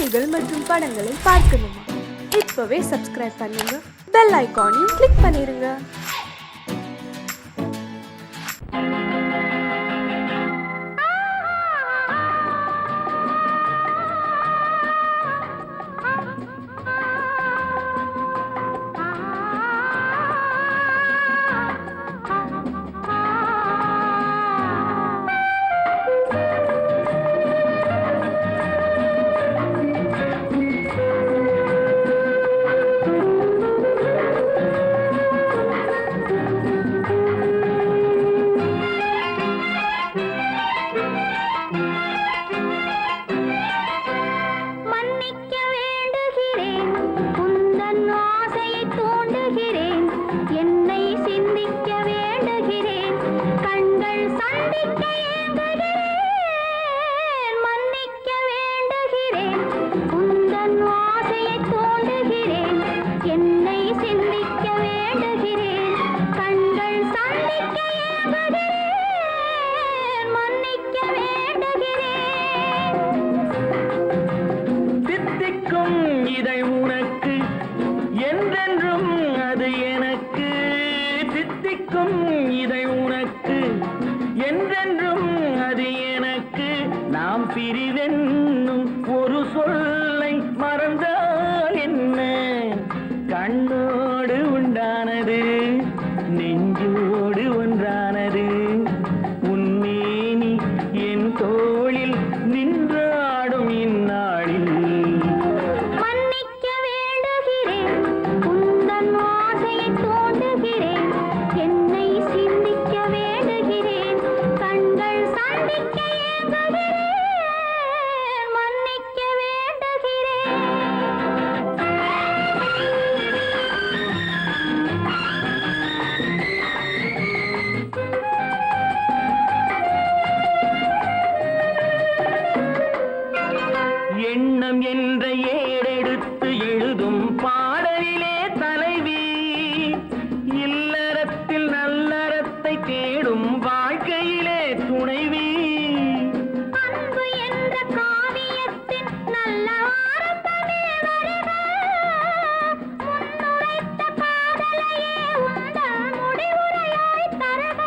செய்திகள் மற்றும் படங்களை பார்க்கணுமா? இப்பவே சப்ஸ்கிரைப் பண்ணுங்க, பெல் ஐகானையும் கிளிக் பண்ணிருங்க. பிரிவென்னும் ஒரு சொல்லை மறந்தால் என்ன? கண்ணோடு உண்டானது நெஞ்சோடு ஒன்றானது. உன்னேனி என் தோளில் நின்றாடும் இந்நாளில் மன்னிக்க வேண்டுகிறேன், உந்தன் ஆசையை தோண்டுகிறேன், என்னை சிந்திக்க வேண்டுகிறேன், கண்கள் சந்திக்க ஏங்குகிறேன். எண்ணம் என்ற ஏடெடுத்து எழுதும் பாடலிலே தலைவி, இல்லறத்தில் நல்லறத்தை தேடும் வாழ்க்கையிலே துணைவி. அன்பு என்ற காவியத்தின் நல்ல ஆரம்பமே வருக, முன்னுரைத்த காதலையே உந்தன் முடிவுரையாய் தருக.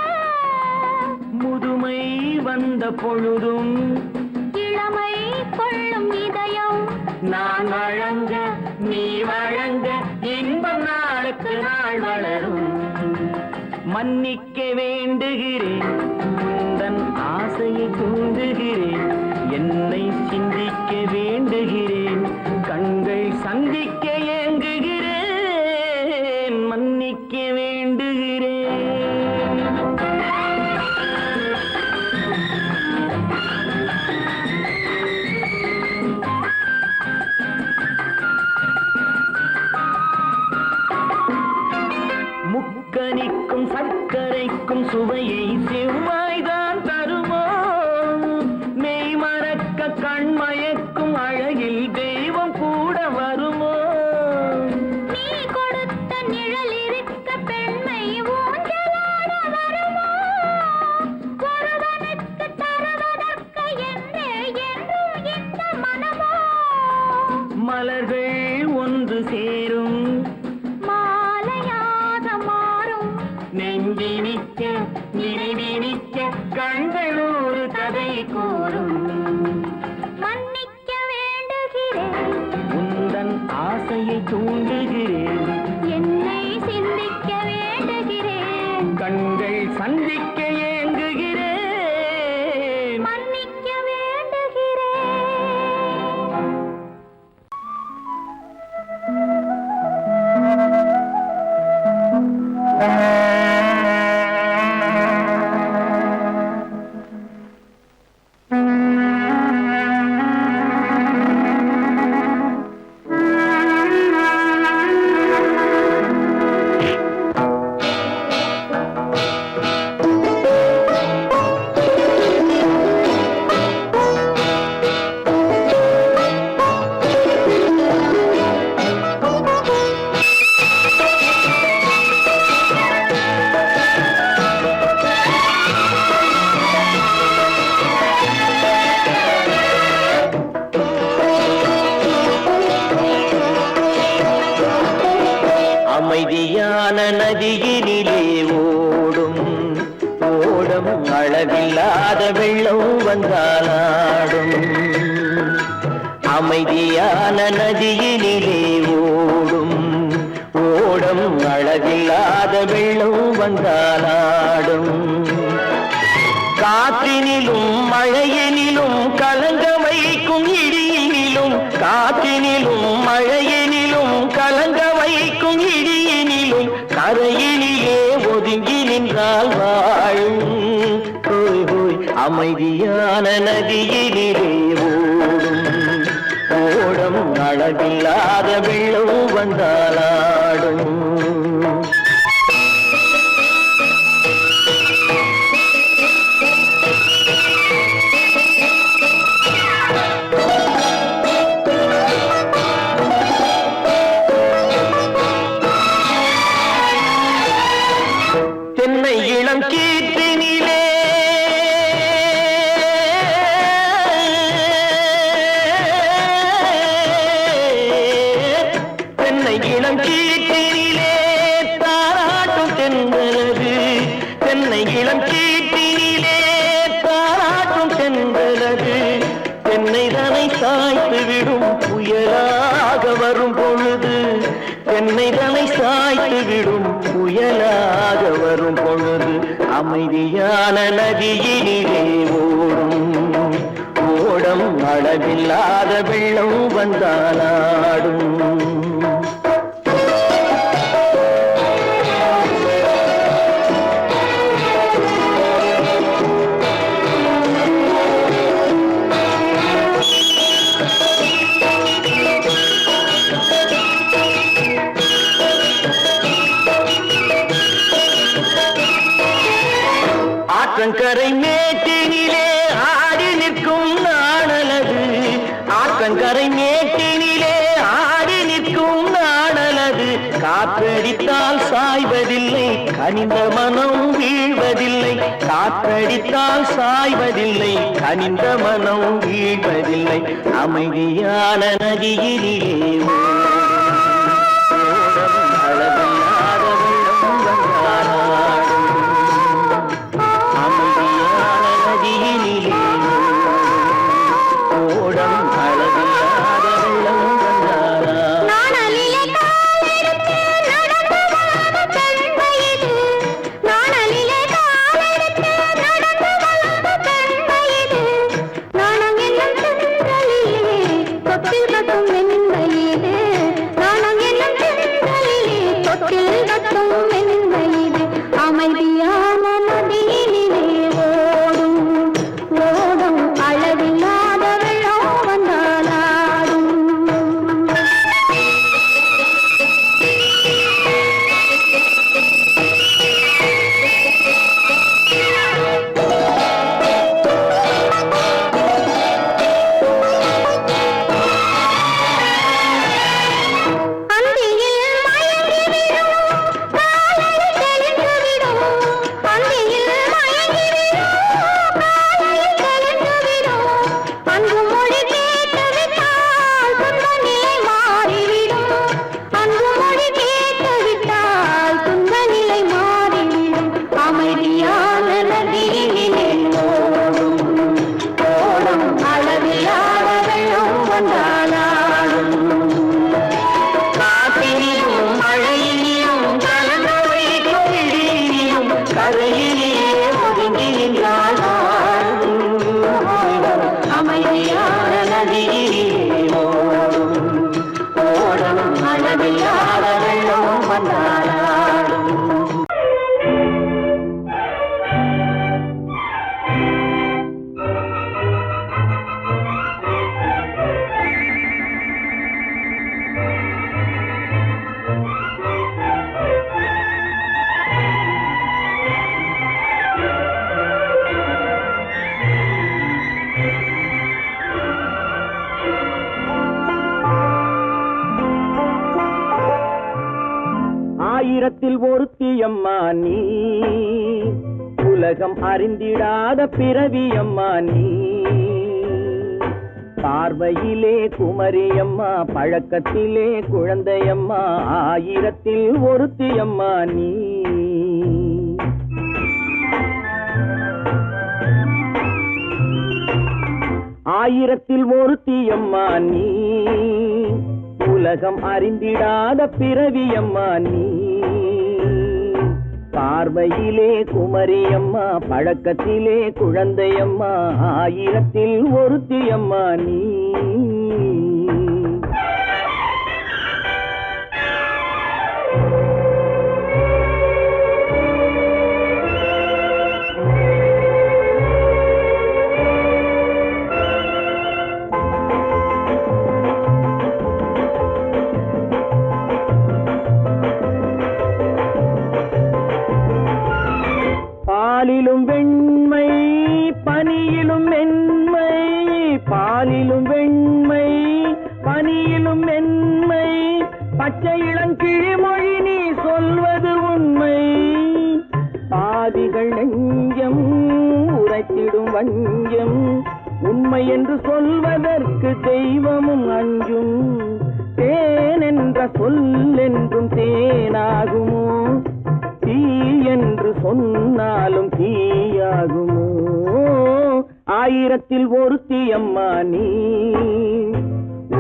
முதுமை வந்த பொழுதும் இளமை கொள்ளும் இதயம் நான் வழங்க நீ வழங்க இன்பம் நாளுக்கு நாள் வளரும். மன்னிக்க வேண்டுகிறேன், உந்தன் ஆசையை தூண்டுகிறேன், என்னை சிந்திக்க வேண்டுகிறேன், கண்கள் சந்திக்க ஏங்குகிறேன். மன்னிக்க வேண்டுகிறேன். முக்கனிக்கும் சர்க்கரைக்கும் சுவையை செவ்வாய்தான் தருமோ? மெய் மறக்க கண்மயக்கும் அழகில் தெய்வம் கூட வருமோ? நீ கொடுத்த நிழல் இருக்க பெண்மை ஊஞ்சலாட வருமோ? ஒருவனுக்கு தருவதற்கு என்றே என்றும் இந்த மனமோ? மலர்கள் ஒன்று சேரும் நெஞ்சினிக்க நினைவினிக்க கண்கள் ஒரு கதை கூறும். மன்னிக்க வேண்டுகிறேன், உந்தன் ஆசையை தூண்டுகிறேன், என்னை சிந்திக்க வேண்டுகிறேன், கண்கள் சந்திக்க ஏங்குகிறேன். மன்னிக்க வேண்டுகிறேன். அமைதியான நதியினிலே ஓடும் ஓடம் அளவில்லாத வெள்ளம் வந்தாலாடும் அமைதியான நதியினிலே ஓடும் ஓடம் அளவில்லாத வெள்ளம் வந்தாலாடும் காற்றினிலும் மழையினிலும் கலங்க வைக்கும் இடியினிலும் காற்றினிலும் மழையினிலும் கலங்க வைக்கும் இடியினிலும் கரையினிலே ஒதுங்கி நின்றால் வாழும் ஹோய் ஹோய் அமைதியான நதியினிலே ஓடும் ஓடம் அளவில்லாத வெள்ளம் வந்தாலாடும் தென்னை இளம் கீற்றினிலே தென்னை இளம் கீற்றினிலே தாராட்டும் தென்றலது தென்னை இளம் கீற்றினிலே தாராட்டும் தென்றலது தென்னை தனை சாய்த்து விடும் புயலாக வரும் பொழுது தென்னை தனை சாய்த்து விடும் புயலாக வரும் பொழுது அமைதியான நதியினிலே ஓடும் ஓடம் அளவில்லாத வெள்ளம் வந்தாலாடும் ஆற்றங்கரை மேட்டினிலே ஆடி நிற்கும் நாணலது ஆற்றங்கரை மேட்டினிலே ஆடி நிற்கும் நாணலது காற்றடித்தால் சாய்வதில்லை கனிந்த மனம் வீழ்வதில்லை காற்றடித்தால் சாய்வதில்லை கனிந்த மனம் வீழ்வதில்லை அமைதியான நதியினிலே ஓடும் அளவில்லாத வெள்ளம் வந்தாலாடும் அமைதியான நதியினிலே ஓடம் அளவில்லாத வெள்ளம் வந்தாலாடும் நாணலிலே காலெடுத்து நடந்து வளர்ந்த பெண்மையிது நாணலிலே காலெடுத்து நடந்து வளர்ந்த பெண்மையிது நாணம் என்னும் தென்றலிலே தொட்டில் கட்டும் மென்மையிது நாணம் என்னும் தென்றலிலே தொட்டில் கட்டும் மென்மையிது அமைதியான நதியினிலே ஓடும் ஓடும் அளவில்லாத வெள்ளம் வந்தாலாடும் அந்தியில் மயங்கிவிடும் காலையில் தெளிந்துவிடும் அந்தியில் மயங்கிவிடும் காலையில் தெளிந்துவிடும் அன்பு மொழி கேட்டுவிட்டால் துன்ப நிலை மாறிவிடும் அன்பு மொழி கேட்டுவிட்டால் துன்ப நிலை மாறிவிடும் அமைதியான நதியினிலே ஓடும் ஓடும் அளவில்லாத வெள்ளம் வந்தாலாடும் காற்றினிலும் மழையினிலும் கலந்து வைக்கும் இடியினிலும் கரையிலே ஒதுங்கி நின்றால் அமைதியான நதியிலே ஓடும் ஓடும் அளவில்லாத வெள்ளம் வந்தாலாடும் ஆயிரத்தில் ஒருத்தியம்மா நீ உலகம் அறிந்திடாத பிறவியம்மா நீ பார்வையிலே குமரியம்மா, பழக்கத்திலே குழந்தையம்மா, ஆயிரத்தில் ஒருத்தியம்மா நீ. ஆயிரத்தில் ஒருத்தியம்மா நீ, உலகம் அறிந்திடாத பிறவியம்மா நீ. பார்வையிலே குமரியம்மா, பழக்கத்திலே குழந்தையம்மா, ஆயிரத்தில் ஒருத்தியம்மா நீ. பாலிலும் வெண்மை பனியிலும் மென்மை, பாலிலும் வெண்மை பனியிலும் மென்மை, பச்சை இளங்கிழிமொழி நீ சொல்வது உண்மை. பாதிகள் நெஞ்சம் உரைத்திடும் வஞ்சம், உண்மை என்று சொல்வதற்கு தெய்வமும் அஞ்சும். தேன் என்ற சொல் என்றும் தேனாகுமோ, தீ என்று சொன்னாலும் தீயாகுமோ. ஆயிரத்தில் ஒருத்தியம்மா நீ,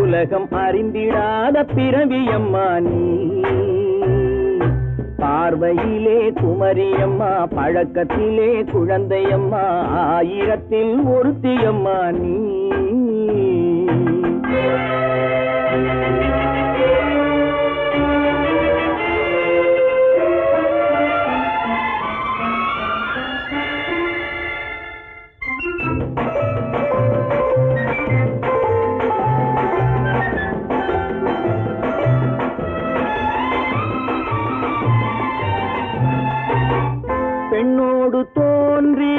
உலகம் அறிந்திடாத பிறவியம்மா நீ. பார்வையிலே குமரியம்மா, பழக்கத்திலே குழந்தையம்மா, ஆயிரத்தில் ஒருத்தியம்மா நீ. பெண்ணோடு தோன்றி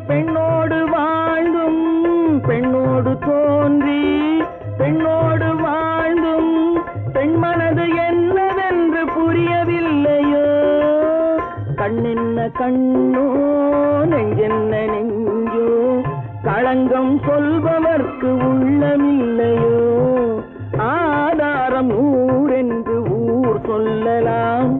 பெண்ணோடு வாழ்ந்தும், பெண்ணோடு தோன்றி பெண்ணோடு வாழ்ந்தும், பெண் மனது என்னவென்று புரியவில்லையோ. கண்ணென்ன கண்ணோ, நெஞ்சென்ன நெஞ்சோ, களங்கம் சொல்பவர்க்கு உள்ளமில்லையோ. ஆதாரம் ஊரென்று ஊர் சொல்லலாம்,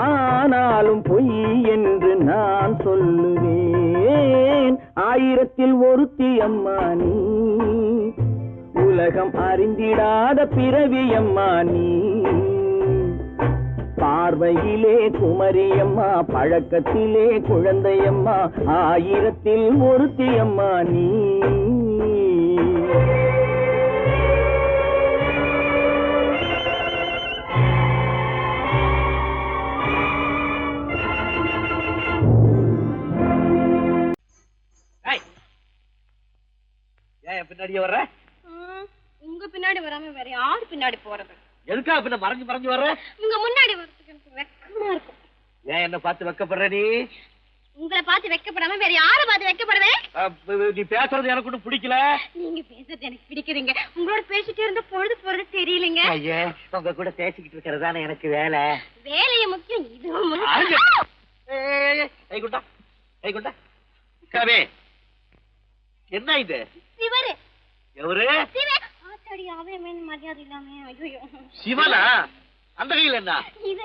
ஆனாலும் பொய் என்று நான் சொல்லுவேன். ஆயிரத்தில் ஒருத்தியம்மா நீ, உலகம் அறிந்திடாத பிறவியம்மா நீ. பார்வையிலே குமரியம்மா, பழக்கத்திலே குழந்தையம்மா, ஆயிரத்தில் ஒருத்தியம்மா நீ. பின்னாடியே வர்ற? உங்க பின்னாடி வராம வேற யாரு பின்னாடி போறது? எதுக்கா பின்ன மறைஞ்சு மறைஞ்சு வர்ற? உங்க முன்னாடி வரதுக்கு எனக்கு வெக்கமா இருக்கும். ஏன் என்ன பார்த்து வெக்கப்படுற நீ? உங்களை பார்த்து வெக்கப்படாம வேற யாரை பார்த்து வெக்கப்படுவேன்? நீ பேசுறது எனக்கு ஒன்றும் பிடிக்கல. நீங்க பேசுறது எனக்கு பிடிக்குதுங்க. உங்களோட பேசிட்டே இருந்த பொழுது போறது தெரியலங்க. ஐயா, உங்க கூட பேசிக்கிட்டு இருக்கிறதானே எனக்கு வேலை. வேலையை முக்கியம், இதுவும் கைகுண்டா கைகுண்டா. கவே, என்ன இது? சிவரு. எவரு? ஆத்தாடி, அவன் மரியாதை இல்லாம. ஐயோ, சிவனா? அந்த கையில் என்ன? இது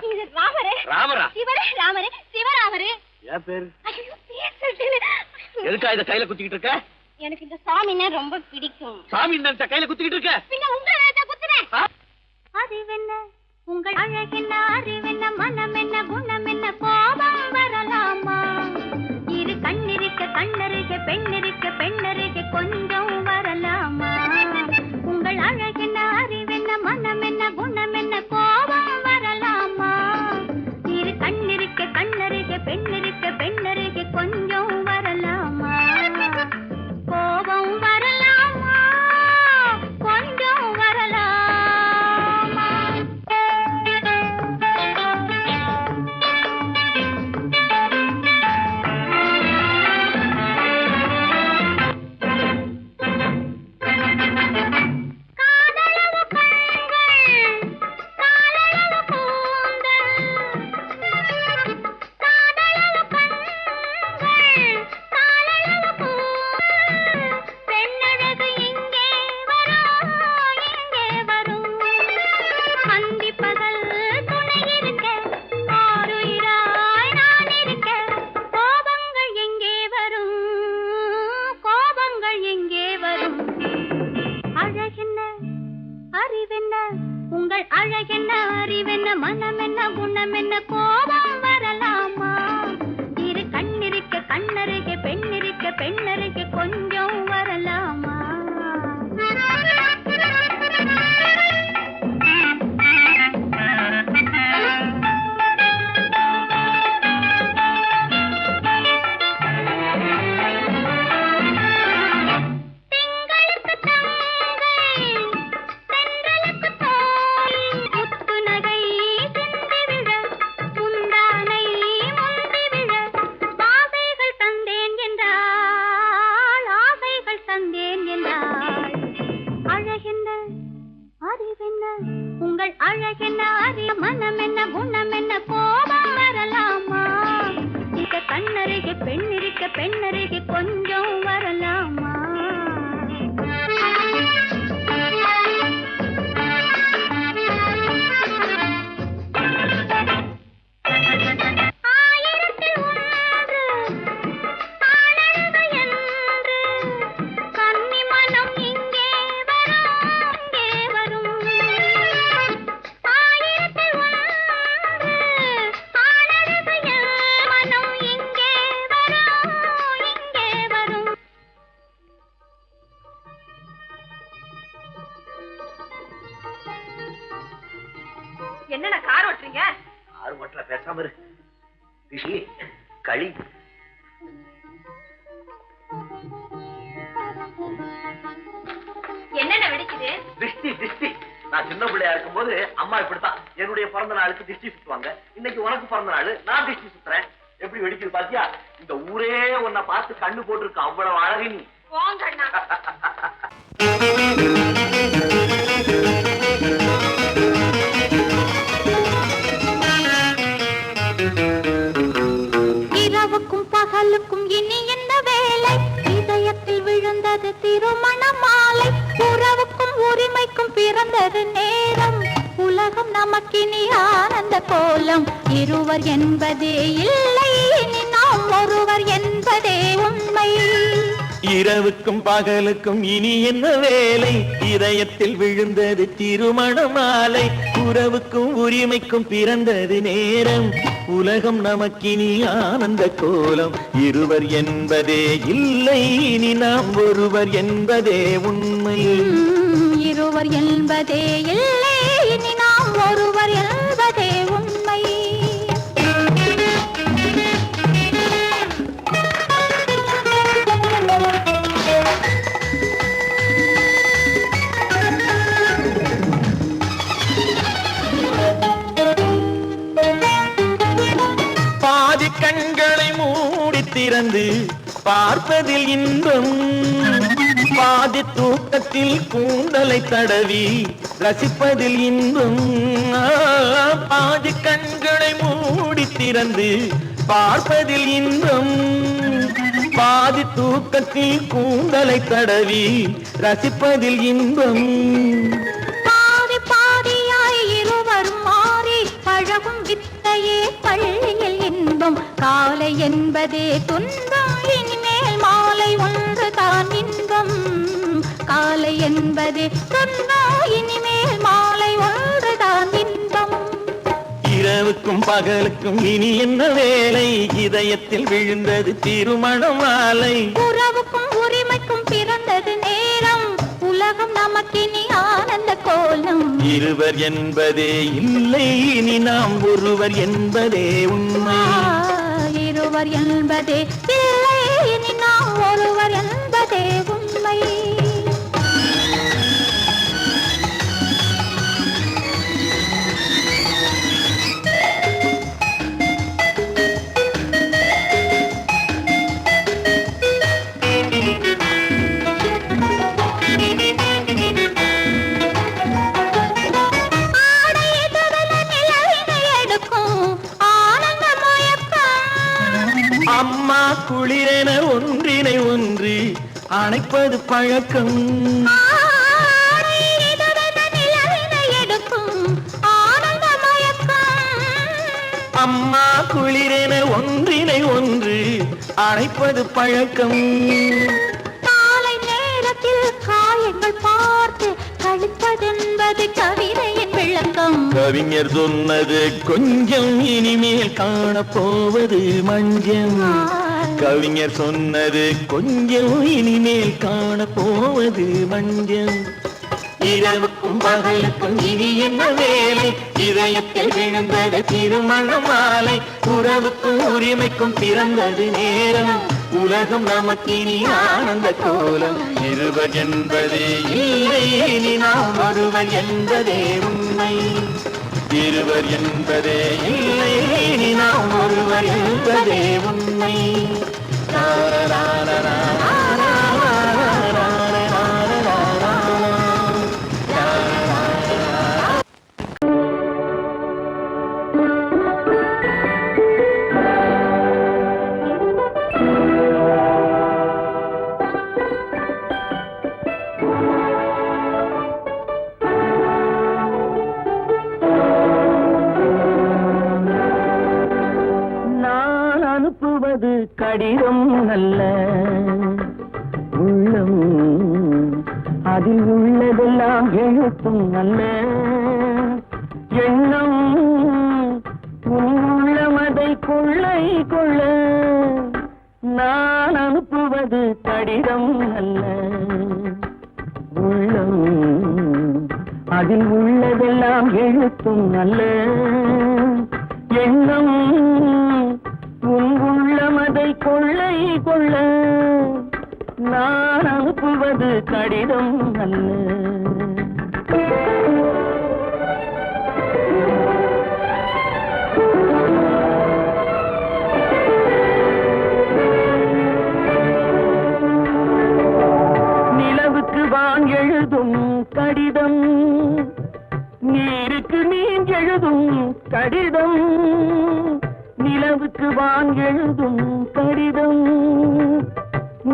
இது ராமரு. ராமரா? சிவரு ராமரு, சிவராமரு. ஏன் பேரு? ஐயோ, பேசிட்டேன். எதுக்கா இத கையில குத்திக்கிட்டு இருக்க? எனக்கு இந்த சாமின்னா ரொம்ப பிடிக்கும். சாமி இந்த கையில குத்திக்கிட்டு இருக்க? பின்ன உங்களை குத்துறேன். அறிவென்ன உங்கள் அழகென்ன, அறிவென்ன மனம் என்ன, குணம் என்ன, கோபம் வரலாமா? இரு கண்ணிருக்க கண்ணருக, பெண்ணிருக்க பெண்ணருக, கொஞ்சம் வரலாமா? உங்கள் அழகென்ன, அறிவென்ன மனம் என்ன, குணம் என்ன, கோபம் வரலாமா? இரு கண்ணிருக்க கண்ணருக, பெண்ணிருக்க பெண்ணருக, கொஞ்சம் வரலாமா? கோபம் வரலாமா? கொஞ்சம் உங்கள் அழகென்ன அறிவென்ன மனம் என்ன குணம் என்ன கோபம் வரலாமா இரு கண்ணிருக்க கண்ணருகே பெண்ணிருக்க பெண்ணருகே கொஞ்சம் வரலாமா உங்கள் அழகென்ன அறிய மனம் என்ன குணம் என்ன கோபம் வரலாமா இங்க கண்ணருகே பெண்ணிருக்க பெண்ணருகே கொஞ்சம் வரலாமா என்னென்ன கார் ஓட்டுறீங்க? ஆறு மட்டும் பேசாம இரு. ரிஷி, களி. என்னென்ன வெடிக்குது? திஷ்டி திஷ்டி. நான் சின்ன பிள்ளையா இருக்கும் போது அம்மா இப்படித்தான் என்னுடைய பிறந்த நாளுக்கு திஷ்டி சுத்துவாங்க. இன்னைக்கு உனக்கு பிறந்த நாள், நான் திஷ்டி சுத்துறேன். எப்படி வெடிக்குது பாத்தியா? இந்த ஊரே உன்னை பார்த்து கண்ணு போட்டிருக்கு. அவ்வளவு அழகு நீ. போங்கண்ணா. இரவுக்கும் பகலுக்கும் இனி என்ன வேலை இதயத்தில் விழுந்தது திருமண மாலை உறவுக்கும் உரிமைக்கும் பிறந்தது நேரம் உலகம் நமக்கினி ஆனந்த கோலம் இருவர் என்பதே இல்லை இனி நாம் ஒருவர் என்பதே உண்மை இரவுக்கும் பகலுக்கும் இனி என்ன வேலை இதயத்தில் விழுந்தது திருமண மாலை உறவுக்கும் உரிமைக்கும் பிறந்தது நேரம் உலகம் நமக்கினி ஆனந்த கோலம் இருவர் என்பதே இல்லை இனி நாம் ஒருவர் என்பதே உண்மை இருவர் என்பதே இல்லை இனி நாம் ஒருவர் என்பதே உண்மை கண்களை மூடி திறந்து பார்ப்பதில் இன்பம் பாதி தூக்கத்தில் கூந்தலை தடவி ரசிப்பதில் இன்பம் பாதி கண்களை மூடி திறந்து பார்ப்பதில் இன்பம் பாதி தூக்கத்தில் கூந்தலை தடவி ரசிப்பதில் இன்பம் பாதி பாதியாய் இருவர் மாறி பழகும் வித்தையே பள்ளியில் இன்பம் காலை என்பதே துன்பம் இனிமேல் மாலை ஒன்று தான் இன்பம் காலை என்பதே துன்பம் இனிமேல் மாலை ஒன்று தான் இன்பம் இரவுக்கும் பகலுக்கும் இனி என்ன வேலை இதயத்தில் விழுந்தது திருமண மாலை உறவுக்கும் உரிமைக்கும் பிறந்தது நேரம் உலகம் நமக்கினி ஆனந்த கோலம் இருவர் என்பதே இல்லை இனி நாம் ஒருவர் என்பதே உண்மை இருவர் என்பதே இல்லை இனி நாம் ஒருவர் என்பதே உண்மை அம்மா குளிரென ஒன்றினை ஒன்று அணைப்பது பழக்கம் அம்மா குளிரென ஒன்றினை ஒன்று அணைப்பது பழக்கம் காலை நேரத்தில் காயங்கள் பார்த்து கழிப்பதென்பது கவிதையின் விளக்கம் கவிஞர் சொன்னது கொஞ்சம் இனிமேல் காணப்போவது மஞ்சள். கவிஞர் சொன்னது கொஞ்சம் இனிமேல் காணப்போவது மஞ்சள். இரவுக்கும் பகலுக்கும் இனி என்ன வேலை, இதயத்தில் விழுந்தது திருமண மாலை. உறவுக்கும் உரிமைக்கும் பிறந்தது நேரம், உலகம் நமக்கினி ஆனந்த கோலம். இருவர் என்பதே இல்லை, இனி நாம் ஒருவர் என்பதே உண்மை. இருவர் என்பதே இல்லை, இனி நாம் ஒருவர் என்பதே உண்மை. கடிதம் அல்ல உள்ளம், அதில் உள்ளதெல்லாம் எழுத்தும் அல்ல எண்ணம். உள்ளமதை கொள்ளை கொள்ள நான் அனுப்புவது கடிதம் அல்ல உள்ளம், அதில் உள்ளதெல்லாம் எழுத்தும் அல்ல எண்ணம். உள்ளமதை கொள்ளை கொள்ள நான் அனுப்புவது கடிதம் அல்ல. நிலவுக்கு வான் எழுதும் கடிதம், நீருக்கு நீர் எழுதும் கடிதம். நிலவுக்கு வான் எழுதும் கடிதம்,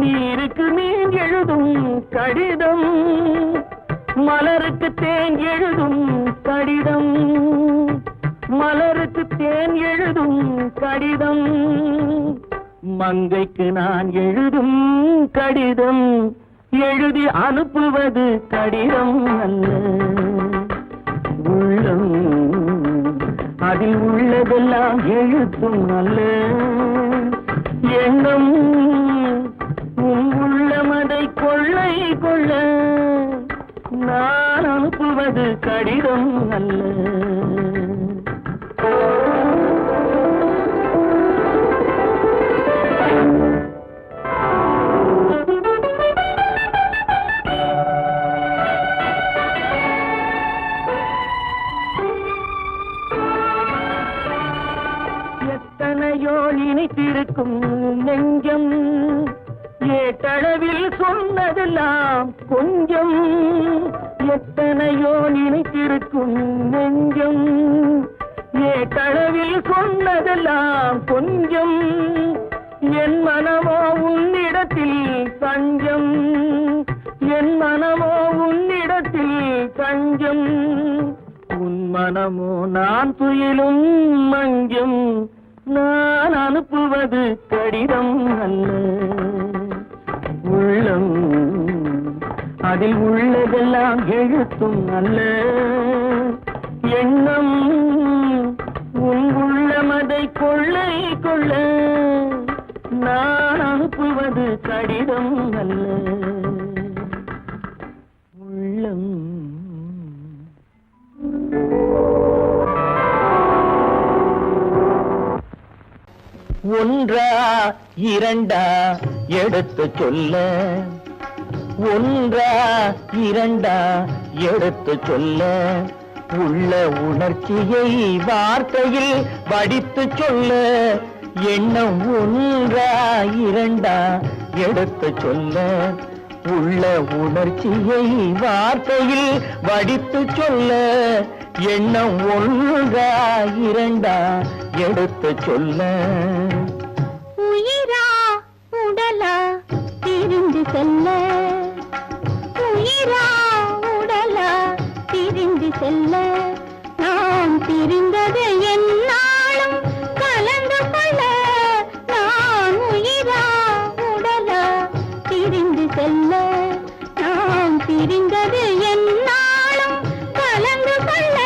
நீருக்கு நீர் எழுதும் கடிதம். மலருக்கு தேன் எழுதும் கடிதம், மலருக்கு தேன் எழுதும் கடிதம். மங்கைக்கு நான் எழுதும் கடிதம், எழுதி அனுப்புவது கடிதம் அல்ல உள்ளம், அதில் உள்ளதெல்லாம் எழுத்தும் அல்ல எண்ணம். உள்ளமதை கொள்ளை கொள்ள நான் அனுப்புவது கடிதம் அல்ல. எத்தனையோ இனித்திருக்கும் நெஞ்சம், ஏட்டளவில் சொன்னதெல்லாம் கொஞ்சம். எத்தனையோ நினைத்திருக்கும் நெஞ்சம், ஏட்டளவில் சொன்னதெல்லாம் கொஞ்சம். என் மனமோ உன்னிடத்தில் தஞ்சம், என் மனமோ உன்னிடத்தில் தஞ்சம். உன் மனமோ நான் துயிலும் மஞ்சம், நான் அனுப்புவது கடிதம் அல்ல உள்ளம், அதில் உள்ளதெல்லாம் எழுத்தும் அல்ல எண்ணம். உன் உள்ளமதை கொள்ளை கொள்ள நான் அனுப்புவது கடிதம் அல்ல உள்ளம். ஒன்றா இரண்டா எடுத்து சொல்ல, ஒன்றா இரண்டா எடுத்து சொல்ல, உள்ள உணர்ச்சியை வார்த்தையில் வடித்து சொல்ல. எண்ணம் ஒன்றா இரண்டா எடுத்து சொல்ல, உள்ள உணர்ச்சியை வார்த்தையில் வடித்து சொல்ல. எண்ணம் ஒன்றா இரண்டா எடுத்து சொல்ல. உயிரா உடலா பிரிந்து செல்ல, உயிரா உடலா பிரிந்து செல்ல. நாம் பிரிந்தது என்னாலும் கலந்து கொள்ள. நான் உயிரா உடலா பிரிந்து செல்ல, நாம் பிரிந்தது என்னாலும் கலந்து கொள்ள.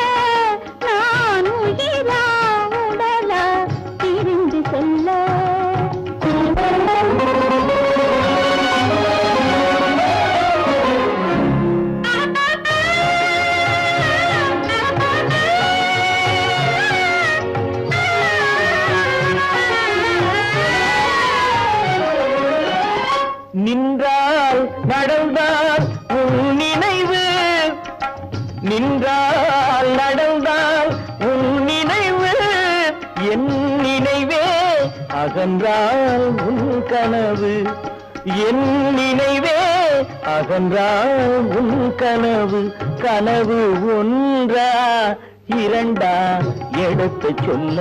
நின்றால் நடந்தால் உன் நினைவு என் நினைவே அகன்றால் உன் கனவு என் நினைவே அகன்றால் உன் கனவு கனவு ஒன்றா இரண்டா எடுத்து சொல்ல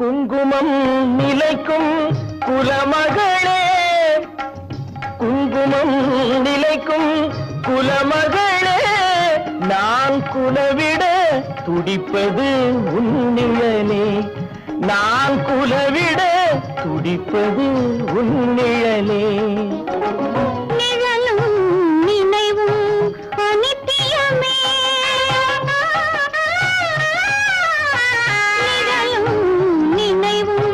குங்குமம் நிலைக்கும் குலமகளே குங்குமம் நிலைக்கும் குலமகளே நான் குலவிட துடிப்பது உன்னிழலே நான் குலவிட துடிப்பது உன்னிழலே நிழலும் நினைவும் அனித்தியமே நிழலும் நினைவும்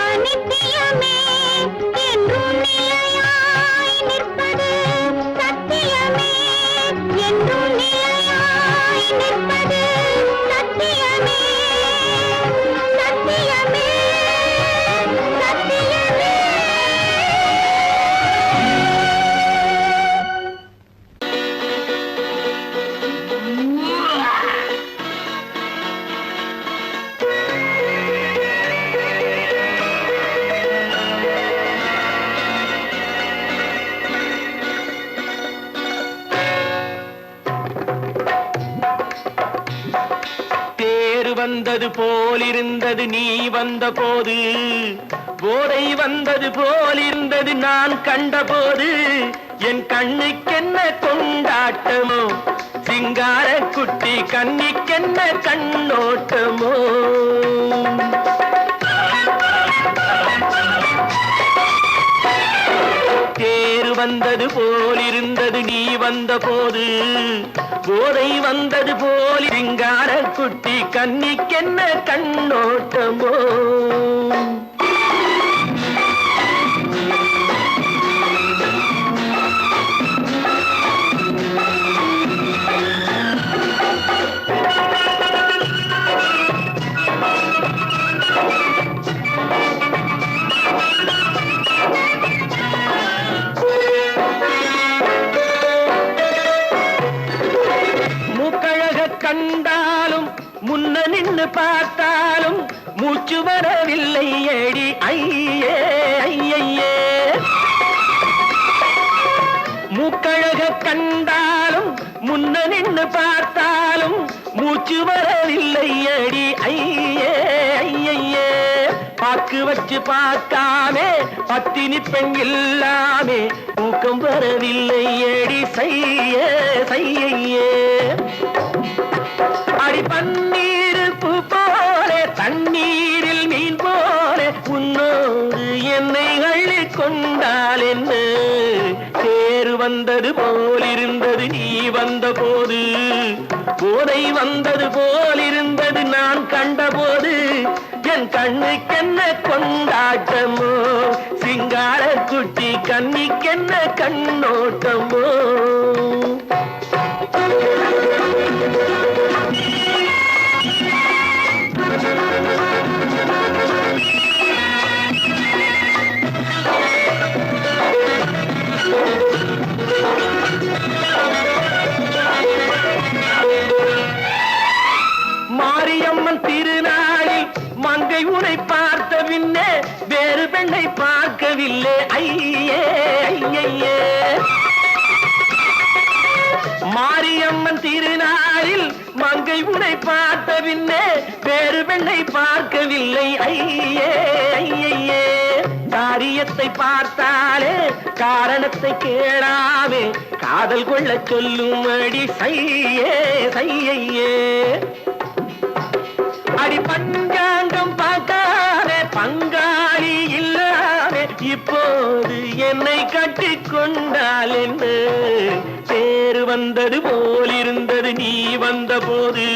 அனித்தியமே என்றும் நிலையாய் நிற்பது சத்தியமே என்றும் நிலையாய் நிற்பது சத்தியமே சத்தியமே சத்தியமே. தேர் வந்தது போலிருந்தது நீ வந்த போது போதை வந்தது போலிருந்தது நான் கண்டபோது என் கண்ணுக்கென்ன கொண்டாட்டமோ சிங்கார குட்டி கண்ணிக்கென்ன கண்ணோட்டமோ தேர் வந்தது போலிருந்தது நீ வந்த போது போதை வந்தது போல் சிங்கார குட்டி கண்ணிக்கென்ன கண்ணோட்டமோ கண்டாலும் முன்ன நின்னு பார்த்தாலும் மூச்சு வரவில்லை ஏடி ஐயே ஐயே மூக்கழக கண்டாலும் முன்ன நின்னு பார்த்தாலும் மூச்சு வரவில்லை ஏடி ஐயே ஐயே பாக்கு வச்சு பார்க்காமே பத்தினி பெண் இல்லாமே தூக்கம் வரவில்லை ஏடி செய்ய செய்யே அடி பன்னீர் பூ போல தண்ணீரில் மீன் போல உன்னோடு என்னை அள்ளி கொண்டால் என்ன தேர் வந்தது போலிருந்தது நீ வந்த போது போதை வந்தது போலிருந்தது நான் கண்டபோது என் கண்ணுக்கென்ன கொண்டாட்டமோ சிங்கார குட்டி கண்ணிக்கென்ன கண்ணோட்டமோ மாரியம்மன் திருநாளில் மங்கை உன்னை பார்த்த பின்னே வேறு பெண்ணை பார்க்கவில்லை ஐயே ஐயே மாரியம்மன் திருநாள் மங்கை உனை பார்த்த பின்னே வேறு பெண்ணை பார்க்கவில்லை ஐயே ஐயே. காரியத்தை பார்த்தாலே காரணத்தை கேளாமே காதல் கொள்ள சொல்லும்படி சையே சையே. அடி பஞ்சாங்கம் பார்க்காதே பங்காளி இல்லாமே இப்போது என்னை கட்டி கொண்டால் என்ன பேரு வந்தது போலிருந்தது நீ வந்த போது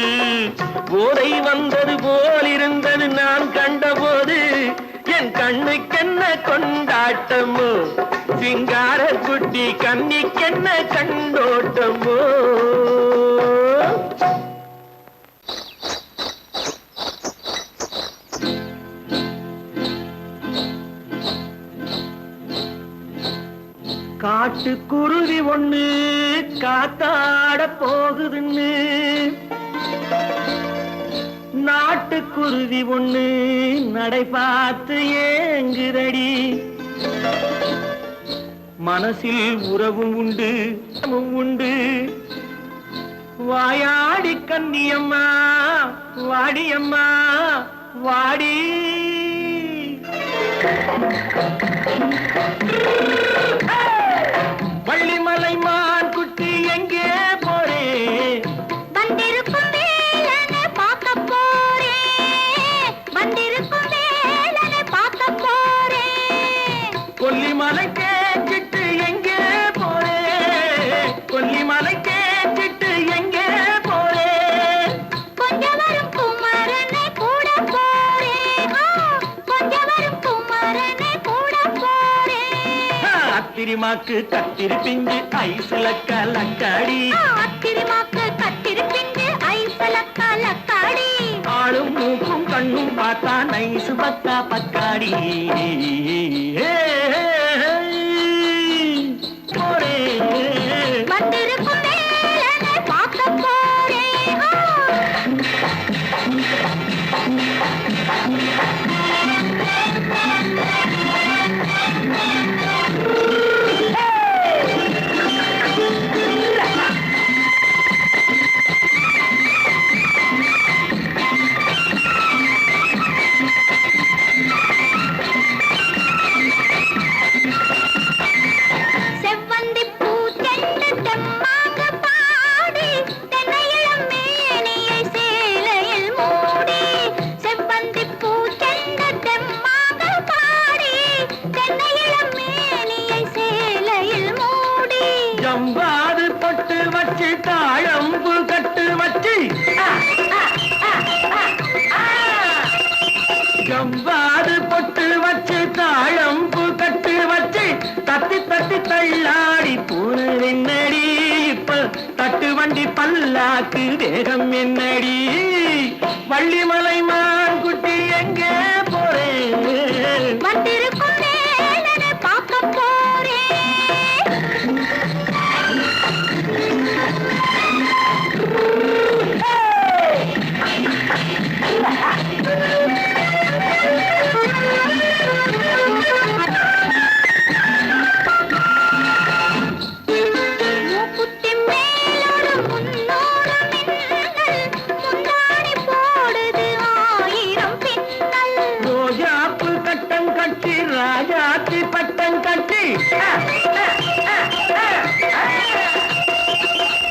போதை வந்தது போலிருந்தது நான் கண்டபோது என் கண்ணுக்கென்ன கொண்டாட்டமோ சிங்கார குட்டி கண்ணிக்கென்ன கண்டோட்டமோ. காட்டுக்குருவி ஒண்ணு காத்தாட போகுதுன்னு நாட்டுக்குருவி ஒண்ணு நடை பார்த்து ஏங்குதடி. மனசில் உறவும் உண்டு உண்டு வாயாடி கன்னியம்மா வாடியம்மா வாடி. வள்ளிமலை மான் குட்டி எங்கே போறே வந்திருக்கும் வேலனை பார்க்க போறேன் வந்திருக்கும் வேலனை பார்க்க போறேன். கொல்லிமலை கேட்டுட்டு எங்கே போறே கொல்லிமலை கேட்டுட்டு எங்கே போறே. கொஞ்சம் வரும் குமரனை கூட போறேன் கொஞ்சம் வரும் குமரனை கூட போறேன். அத்திரிமாக்கு கத்திரி பிஞ்சு ஐசுல கலக்காடி அத்திரிமாக்கு கத்திரி பிஞ்சு ஐசுல கலக்காடி. ஆளும் மூக்கும் கண்ணும் பார்த்தா நைசு பக்கா பக்காடி. போறே வந்திருக்கும் வேலனை பார்க்க போறேன். செவ்வந்தி பூ செண்டு தெம்மாக பாடி தென்னையிளம் மேனியை சேலையில் மூடி. செவ்வந்தி பூ செண்டு தெம்மாக பாடி தென்னையிளம் மேனியை சேலையில் மூடி. ஜம்பாது பொட்டு வச்சு தாழம்பு கட்டு வச்சு ஜம்பாது பொட்டு வச்சு தாழம்பு கட்டு வச்சு தட்டி தட்டி தள்ளாடி போன என்னடி இப்ப தட்டு வண்டி பல்லாக்கு வேகம் என்னடி. வள்ளிமலை மான் குட்டி எங்கே போறேன் வந்திருக்கும் வேலனை பார்க்க போறேன். மூக்குத்தி மேலோடு முன்னோடு மின்னல் முந்தாணி போடுது ஆயிரம் பின்னல். ரோஜாப்பு கட்டம் கட்டி ராஜாத்தி பட்டம் கட்டி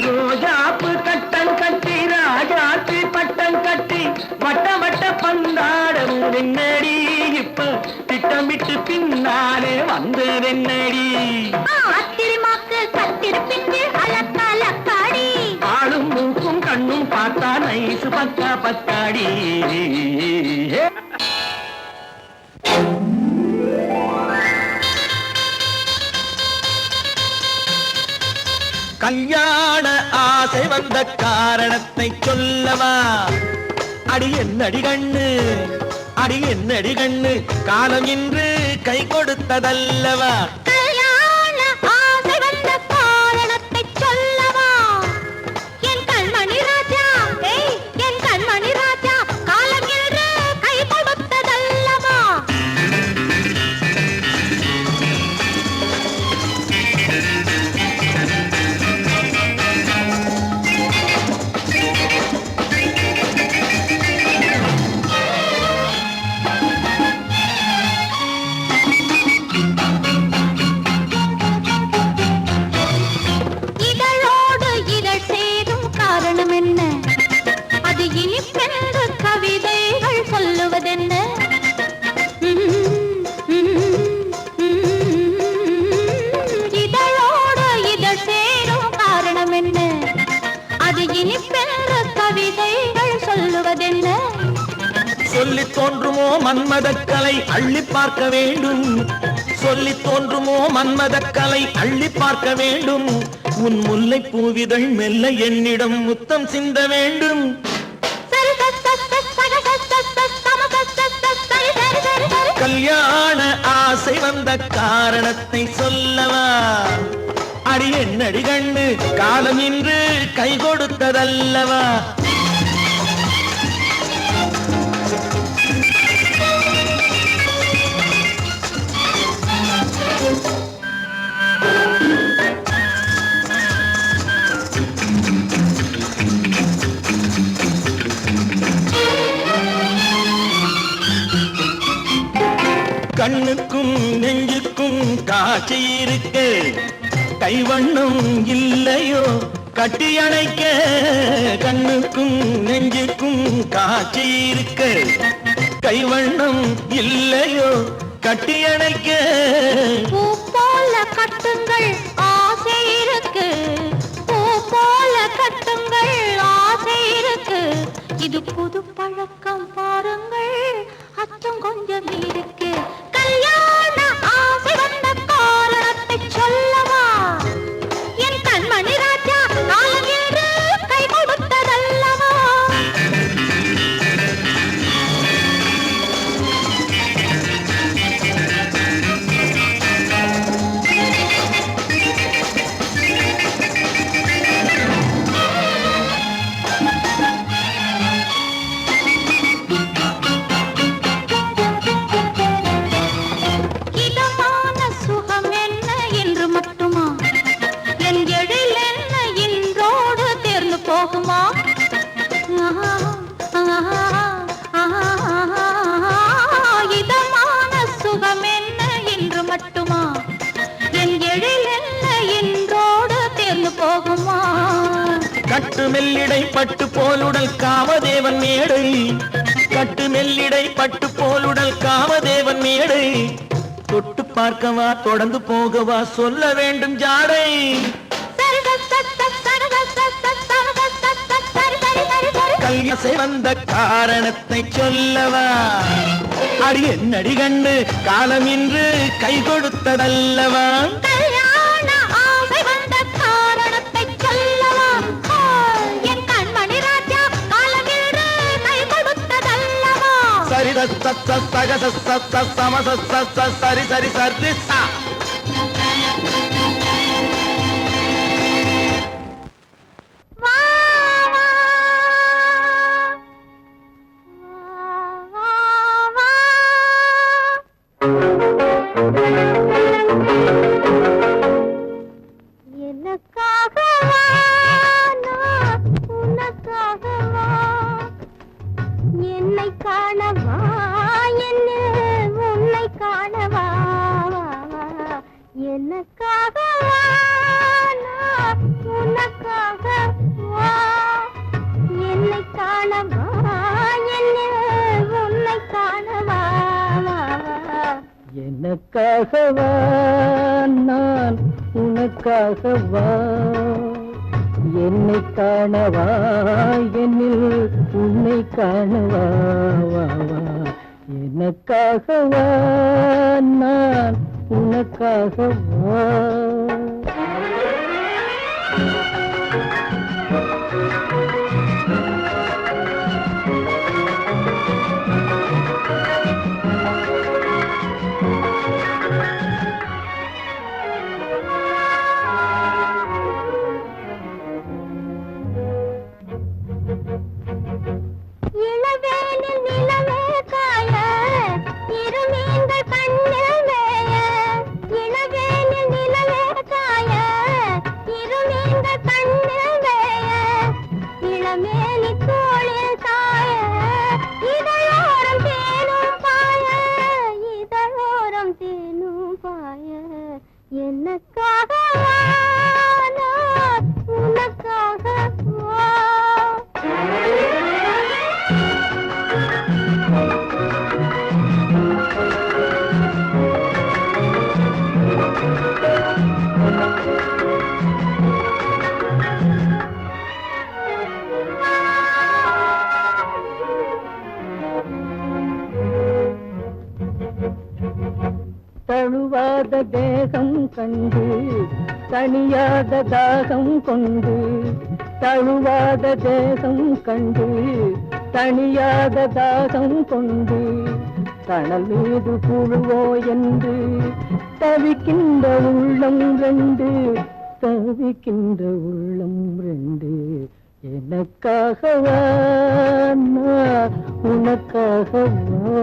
ரோஜாப்பு கட்டம் கட்டி ராஜாத்தி பட்டம் கட்டி வட்ட வட்ட பந்தாடம் என்னடி இப்ப திட்டமிட்டு பின்னாலே வந்ததென்னடி. அத்திரிமாக்கு கத்திரி பிஞ்சு அலக்காடி. ஆளும் மூக்கும் கண்ணும் பார்த்தா நைசு பக்கா பக்காடி. கல்யாண ஆசை வந்த காரணத்தை சொல்லவா அடி என்னடி கண்ணு அடி என்னடி கண்ணு காலம் இன்று கை கொடுத்ததல்லவா. கல்யாண ஆசை வந்த காரணத்தை சொல்லவா என் கண்மணி ராஜா என் கண்மணி ராஜா காலம் என்று கை கொடுத்ததல்லவா. இனிப்பென்ற கவிதைகள் சொல்லுவதென்ன? சொல்லி தோன்றுமோ மன்மதக்கலை அள்ளி பார்க்க வேண்டும், சொல்லி தோன்றுமோ மன்மதக்கலை அள்ளி பார்க்க வேண்டும். உன் முல்லை பூவிதழ் மெல்ல என்னிடம் முத்தம் சிந்த வேண்டும். கல்யாண ஆசை வந்த காரணத்தை சொல்லவா? அடி என்னடி கண்டு காலம் இன்று கை கொடுத்ததல்லவா? கண்ணுக்கும் நெஞ்சுக்கும் காட்சி இருக்க, கைவண்ணம் இல்லையோ கட்டி அணைக்க? கண்ணுக்கும் நெஞ்சுக்கும் காட்சி இருக்க, கைவண்ணம் இல்லையோ கட்டி அணைக்க? பூ போல கட்டுங்கள் ஆசை இருக்கு, பூ போல கட்டுங்கள் ஆசை இருக்கு. இது புது பழக்கம் பாருங்கள், அச்சம் கொஞ்சம் இருக்கு. கல்யாண ஆசை வந்த காரணத்தை சொல்லவா? என் கண்மணி ராஜா காலம் என்று கை கொடுத்ததல்லவா? இதமான சுகம் என்ன என்று மட்டுமா? என் எழில் என்ன இன்றோடு தேர்ந்து போகுமா? இதமான சுகம் என்ன என்று மட்டுமா? என் எழில் என்ன இன்றோடு தேர்ந்து போகுமா? கட்டு மெல்லிடை பட்டு போலுடல் காமதேவன் மேடை, கட்டு மெல்லிடை பட்டு போலுடல் காமதேவன் மேடை. தொட்டு பார்க்கவா தொடர்ந்து போகவா சொல்ல வேண்டும் ஜாடை. கல்யாசை வந்த காரணத்தை சொல்லவா? அடி என்னடி கண்டு காலம் இன்று கை கொடுத்ததல்லவா? கல்யாண ஆசை வந்த காரணத்தை சொல்லவா? என் கண்மணி ராஜா காலம் என்று கை கொடுத்ததல்லவா? சரி சக சம சரி சரி சரி சா. வா, வா, வா, வா, எனக்காகவா நான் உனக்காகவா? என்னை காணவா என்ன உன்னை காணவா? எனக்காகவா நான் உனக்காகவா? என்னை காணவா என்ன உன்னை காணவா? எனக்காகவா நான் உனக்காகவா? என்னை காணவா என்னில் உன்னை காணவா? எனக்காகவா நான் உனக்காகவா? இளவேனில் நிலவே காய, இருமீன்கள் கண்ணில் மேய. இளவேனில் நிலவே காய, இருமீன்கள் கண்ணில் மேய. இளமேனி தோளில் சாய, இதழோரம் தேனும் பாய, இதழோரம் தேனும் பாய. எனக்காகவா நான் உனக்காகவா? தழுவாத தேகம் கண்டு தனியாத தாகம் கொண்டு தழுவாத தேகம் கண்டு தனியாத தாகம் கொண்டு தணல் மீது புழுவோ என்று தவிக்கின்ற உள்ளம் ரெண்டு தவிக்கின்ற உள்ளம் ரெண்டு எனக்காகவா நான் உனக்காகவா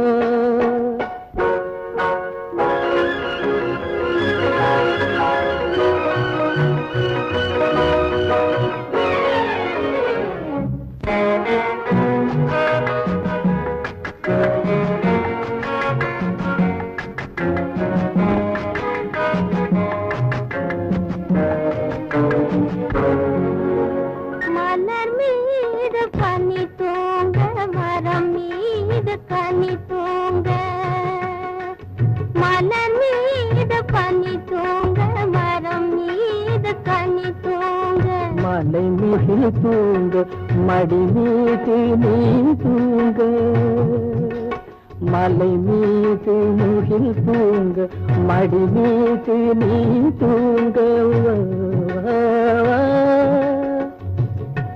மலர் மீது பனி தூங்க மரம் மீது கனி தூங்க மலர் மீது பனி தூங்க மரம் மீது கனி தூங்க மலை மீது தூங்க மடி மீது நீ தூங்க மலை மீது முகில் தூங்க மடி மீது நீ தூங்க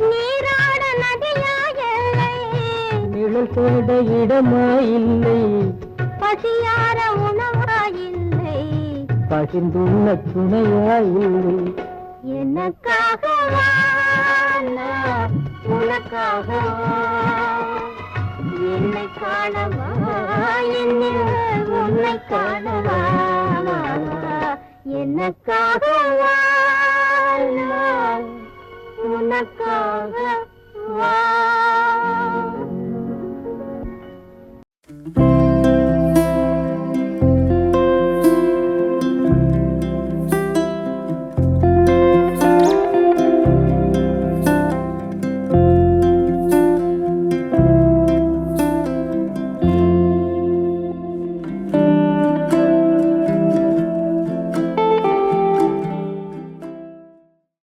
நீராட நதியா எல்லை நிழல் தேட இடமா இல்லை பசியார உணவா இல்லை பகிர்ந்துள்ள துணையா இல்லை எனக்காகவா நான் உனக்காகவா என்னை காணவா என்னில் உன்னை காணவா எனக்காகவா நான் உனக்காகவா